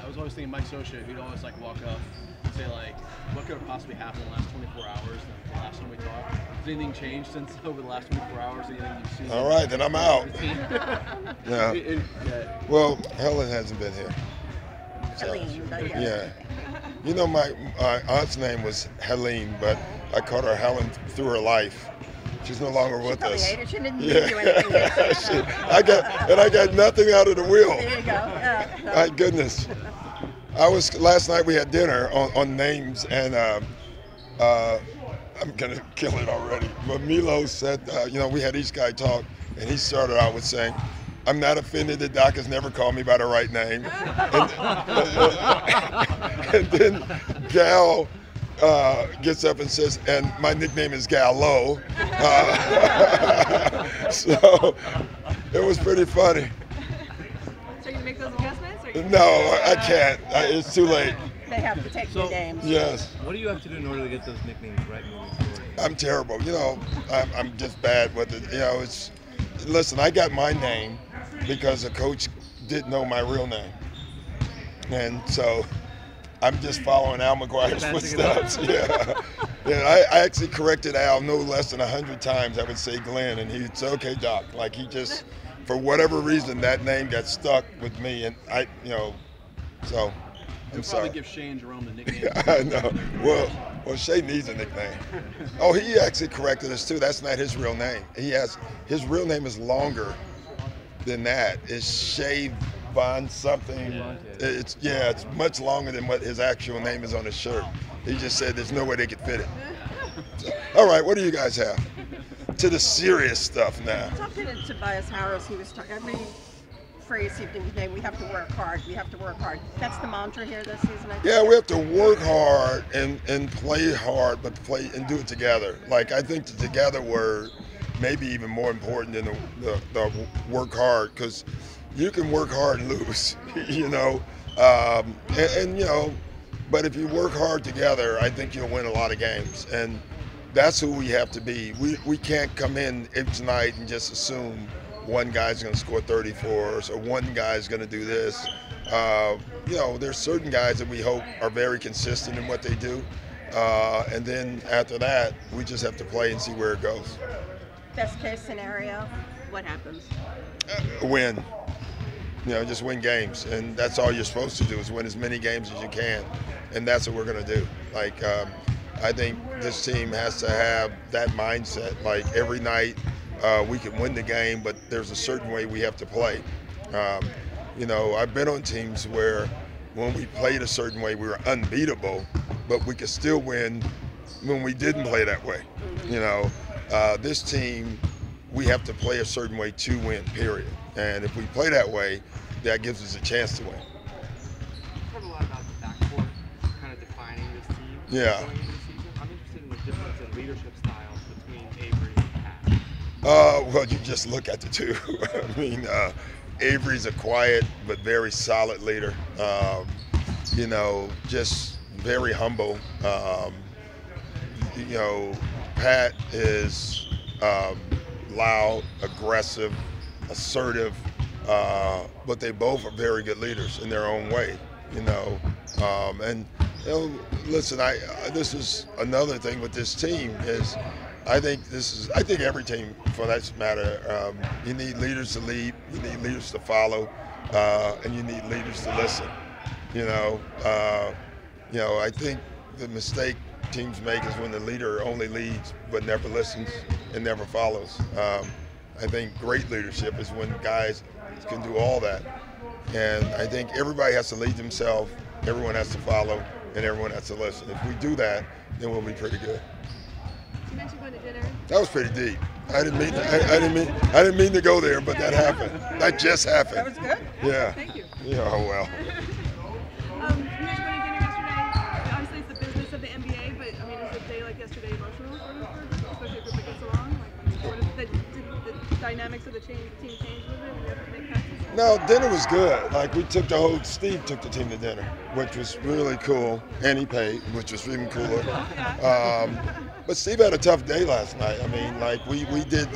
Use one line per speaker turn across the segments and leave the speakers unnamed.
I was always thinking Mike Scioscia, he'd always like walk up and say like, what could have possibly happened in the last 24 hours? And the last time we talked, has anything changed since over the last 24 hours? Anything you've seen?
All right, then I'm out. Yeah.
Yeah.
Well, Helen hasn't been here. So,
Helene,
yeah. You know, my aunt's name was Helene, but I called her Helen through her life. She's no longer with
probably
us.
hated. She didn't do anything.
I got nothing out of the wheel.
There you go.
My goodness. Last night we had dinner on names, and I'm gonna kill it already. But Milo said, we had each guy talk, and he started out with saying, "I'm not offended that Doc has never called me by the right name." And then Gal gets up and says, "And my nickname is Gallo." So it was pretty funny.
So you can make those adjustments? Or
No, I can't. It's too late.
They have to take the games.
Yes.
What do you have to do in order to get those nicknames right moving forward?
I'm terrible. I'm just bad with it. Listen, I got my name because the coach didn't know my real name. And so I'm just following Al McGuire's footsteps. Yeah, I actually corrected Al no less than 100 times. I would say Glenn, and he'd say, "Okay, Doc." Like he just, for whatever reason, that name got stuck with me, and so I'm sorry.
Probably give Shane Jerome the nickname.
I know. Well, Shay needs a nickname. Oh, he actually corrected us too. That's not his real name. His real name is longer than that. It's Shay Von something.
Yeah.
It's much longer than what his actual name is on his shirt. He just said there's no way they could fit it. So, all right, what do you guys have? To the serious stuff now.
Talking to Tobias Harris, he was talking every phrase he didn't name. We have to work hard. We have to work hard. That's the mantra here this season. I think.
Yeah, we have to work hard and play hard, but play and do it together. Like I think the together word may be even more important than the work hard, because you can work hard and lose, but if you work hard together, I think you'll win a lot of games, and that's who we have to be. We can't come in each night and just assume one guy's going to score 30 for us or one guy's going to do this. There's certain guys that we hope are very consistent in what they do, and then after that, we just have to play and see where it goes.
Best case scenario, what happens?
Win. Just win games, and that's all you're supposed to do is win as many games as you can, and that's what we're going to do. Like, I think this team has to have that mindset. Like every night, we can win the game, but there's a certain way we have to play. I've been on teams where when we played a certain way, we were unbeatable, but we could still win when we didn't play that way. This team, we have to play a certain way to win, period. And if we play that way, that gives us a chance to win.
You've heard a lot about the backcourt kind of defining this team.
Yeah.
Going into the season. I'm interested in the difference in leadership styles between Avery and Pat.
Well, you just look at the two. I mean, Avery's a quiet but very solid leader. Just very humble. Pat is loud, aggressive, assertive, but they both are very good leaders in their own way. Listen, this is another thing with this team is I think every team for that matter, you need leaders to lead, you need leaders to follow, and you need leaders to listen. I think the mistake teams make is when the leader only leads but never listens and never follows. I think great leadership is when guys can do all that. And I think everybody has to lead themselves, everyone has to follow, and everyone has to listen. If we do that, then we'll be pretty good.
You mentioned going to dinner.
That was pretty deep. I didn't mean to go there, but that happened. That just happened.
That was good.
Yeah.
Thank you.
Yeah, oh well.
You guys went to dinner yesterday. Obviously, it's the business of the NBA, but is a day like yesterday emotional for especially a group that gets along? Did the dynamics of the team change with it? You have to make passes?
No, dinner was good. Like Steve took the team to dinner, which was really cool, and he paid, which was even cooler. But Steve had a tough day last night. We did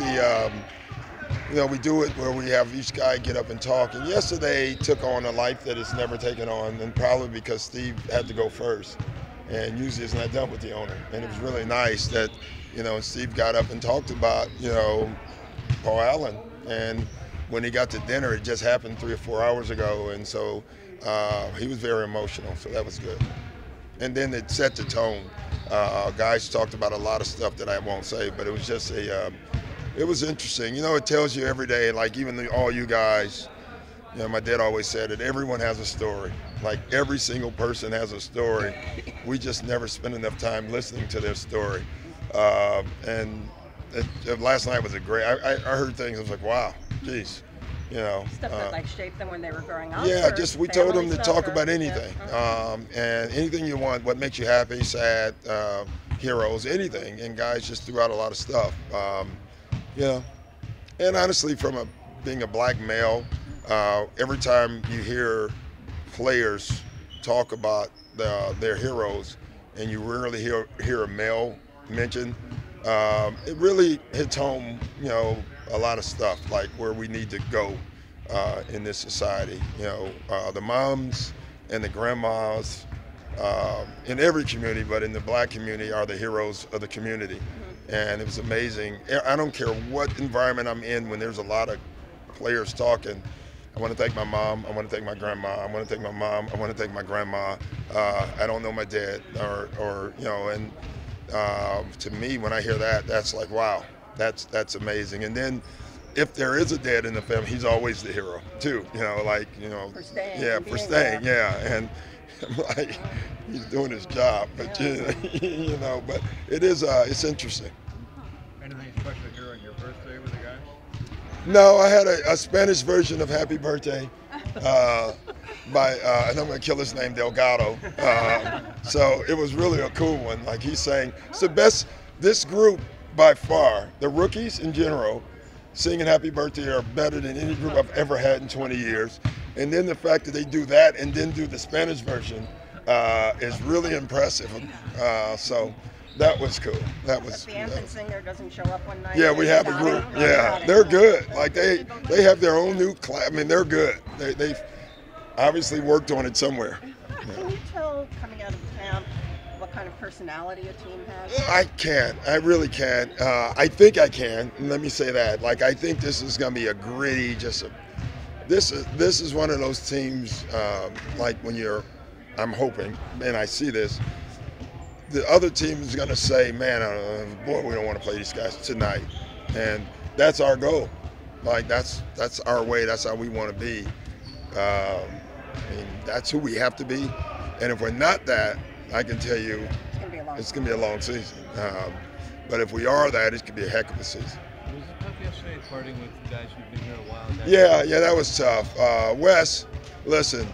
we do it where we have each guy get up and talk. And yesterday took on a life that it's never taken on, and probably because Steve had to go first. And usually it's not done with the owner. And it was really nice that, Steve got up and talked about, Paul Allen. And when he got to dinner, it just happened 3 or 4 hours ago. And so he was very emotional, so that was good. And then it set the tone. Guys talked about a lot of stuff that I won't say, but it was just it was interesting. It tells you every day, like even all you guys, my dad always said it, everyone has a story. Like every single person has a story. We just never spend enough time listening to their story. Last night was a great, I heard things, I was like, wow, geez.
Stuff that like shaped them when they were growing up?
Yeah, just we told them to talk about
Yeah.
anything. And anything you want, what makes you happy, sad, heroes, anything. And guys just threw out a lot of stuff. And honestly, from being a black male, every time you hear players talk about their heroes and you rarely hear a male mentioned, it really hits home, a lot of stuff, like where we need to go in this society. The moms and the grandmas in every community, but in the black community, are the heroes of the community. And it was amazing. I don't care what environment I'm in, when there's a lot of players talking, I want to thank my mom, I want to thank my grandma, I want to thank my mom, I want to thank my grandma. I don't know my dad, and to me, when I hear that, that's like, wow, that's amazing. And then if there is a dad in the family, he's always the hero too,
For staying.
yeah,
and
for
being
staying,
there.
yeah. And I'm like, he's doing his job, but but it is, it's interesting.
Anything special here on your birthday with the guys?
No, I had a Spanish version of Happy Birthday by, and I'm going to kill his name, Delgado. So it was really a cool one. Like he's saying, it's the best, this group by far, the rookies in general, singing Happy Birthday are better than any group I've ever had in 20 years. And then the fact that they do that and then do the Spanish version is really impressive. So that was cool. That was.
If the anthem singer doesn't show up one night.
Yeah, we have a group. Yeah, they're good. Like they have their own new class. I mean, they're good. They've obviously worked on it somewhere.
Can you tell, coming out of the camp, what kind of personality a team has?
I can't. I really can't. I think I can. Let me say that. Like I think this is going to be a gritty, this is one of those teams. Like when I'm hoping, and I see this. The other team is going to say, man, boy, we don't want to play these guys tonight. And that's our goal. Like, that's our way. That's how we want to be. I mean, that's who we have to be. And if we're not that, I can tell you it's going to be a long season. But if we are that, it could be a heck of a season.
Was it tough yesterday parting with the guys who've been here a while?
Yeah, that was tough. Wes, listen,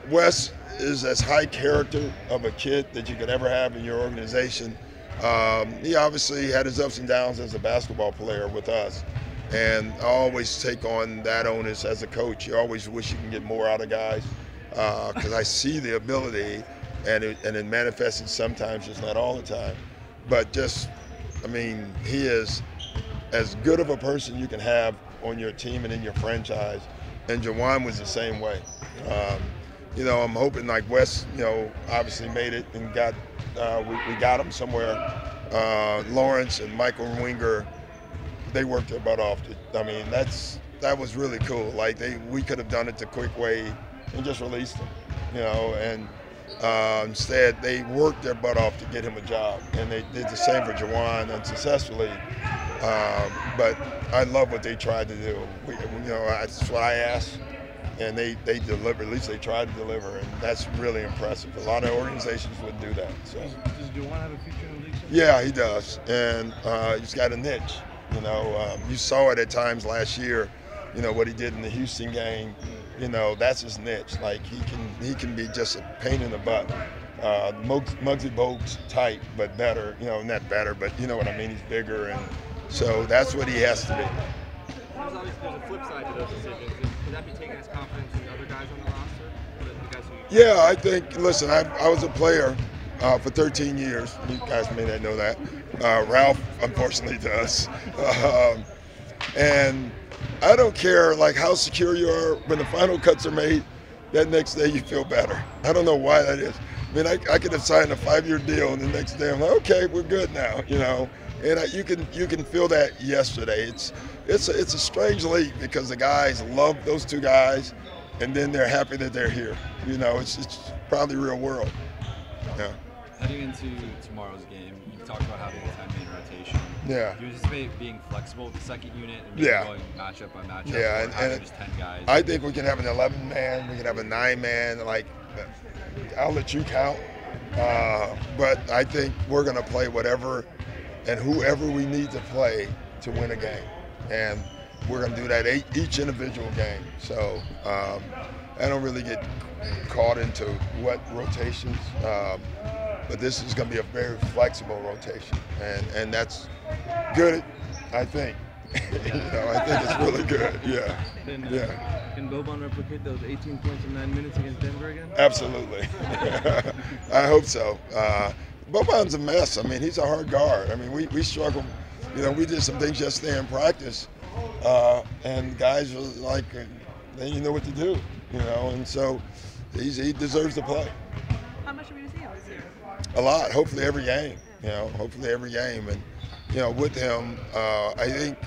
Wes is as high character of a kid that you could ever have in your organization. He obviously had his ups and downs as a basketball player with us. And I always take on that onus as a coach. You always wish you can get more out of guys because I see the ability and it manifests sometimes, just not all the time. But he is as good of a person you can have on your team and in your franchise. And Jawan was the same way. I'm hoping like Wes, obviously made it and got we got him somewhere. Lawrence and Michael Winger, they worked their butt off. I mean, that was really cool. Like we could have done it the quick way and just released him, and instead they worked their butt off to get him a job, and they did the same for Jawan unsuccessfully. But I love what they tried to do. That's what I asked. And they delivered, at least they tried to deliver, and that's really impressive. A lot of organizations wouldn't do that. So.
Does Jawan have a future in the league?
Yeah, he does, and he's got a niche. You saw it at times last year. What he did in the Houston game. That's his niche. Like he can be just a pain in the butt. Muggsy Bogues type, but better. Not better, but you know what I mean. He's bigger, and so that's what he has to be.
There's a flip side to those decisions. Could that be taken as confidence in other guys on the roster? The guys who...
Yeah, I think, listen, I was a player for 13 years. You guys may not know that. Ralph, unfortunately, does. And I don't care like how secure you are when the final cuts are made. That next day you feel better. I don't know why that is. I mean, I could have signed a 5-year deal, and the next day I'm like, okay, we're good now, you know. And you can feel that yesterday. It's a strange league because the guys love those two guys, and then they're happy that they're here. You know, it's probably real world. Yeah.
Heading into tomorrow's game, you talked about having a 10-man rotation.
Yeah.
Do you anticipate being flexible with the second unit and maybe going matchup by matchup?
Yeah,
or having just 10 guys?
I think we can have an 11-man. We can have a 9-man. Like, I'll let you count. But I think we're going to play whatever and whoever we need to play to win a game. And we're going to do that each individual game. So I don't really get caught into what rotations. But this is going to be a very flexible rotation. And that's good, I think. You know, I think it's really good. Yeah.
Can Boban replicate those 18 points in 9 minutes against Denver again?
Absolutely. I hope so. Boban's a mess. I mean, he's a hard guard. I mean, we struggle. You know, we did some things yesterday in practice, and guys were like, then you know what to do. You know, and so he deserves to play.
How much are we going to see him this year?
A lot. Hopefully every game. You know, hopefully every game. And you know, with him, I think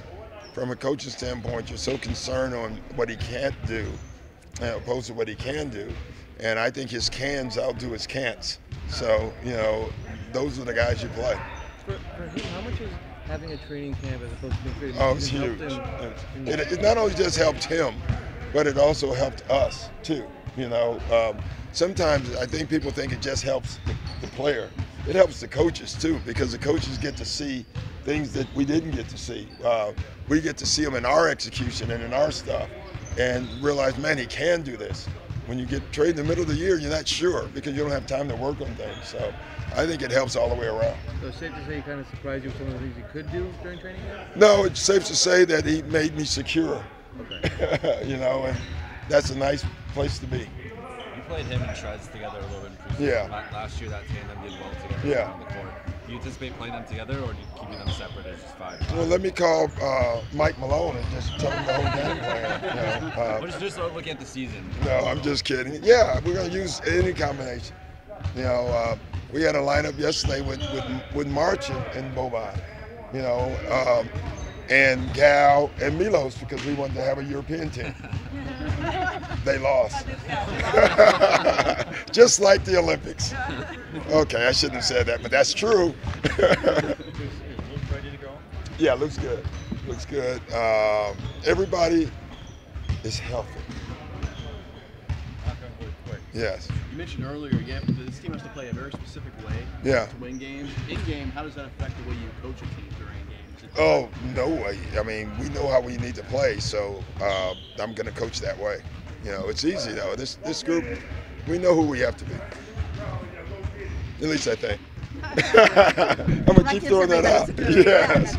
from a coach's standpoint, you're so concerned on what he can't do, opposed to what he can do. And I think his cans outdo his can'ts. So, you know, those are the guys you play.
For him, how much is having a training camp as opposed to being created?
Oh, it's huge. It not only just helped him, but it also helped us too. You know, sometimes I think people think it just helps the player. It helps the coaches too, because the coaches get to see things that we didn't get to see. We get to see them in our execution and in our stuff, and realize, man, he can do this. When you get traded in the middle of the year, you're not sure because you don't have time to work on things. So I think it helps all the way around.
So it's safe to say he kind of surprised you with some of the things he could do during training camp?
No, it's safe to say that he made me secure.
Okay.
You know, and that's a nice place to be.
You played him and Shreds together a little bit in preseason.
Yeah.
Last year, that tandem did well together
Yeah.
on the court. Do you anticipate playing them together, or do you keeping them separate as just 5?
Well, let me call Mike Malone and just tell him the whole game plan. You know,
just looking at the season.
no, I'm just kidding. Yeah, we're going to use any combination. You know, we had a lineup yesterday with March and Boban, you know, and Gal and Milos because we wanted to have a European team. They lost. Just like the Olympics. Okay, I shouldn't have said that, but that's true.
Ready to go?
Yeah, looks good. Looks good. Everybody is healthy. Yes.
You mentioned earlier, yeah, this team has to play a very specific way
Yeah.
to win games. In game, how does that affect the way you coach a team during games?
Oh, no way. I mean, we know how we need to play, so I'm going to coach that way. You know, it's easy, though. This group, we know who we have to be. At least I think. I'm going to keep throwing that out. Yes.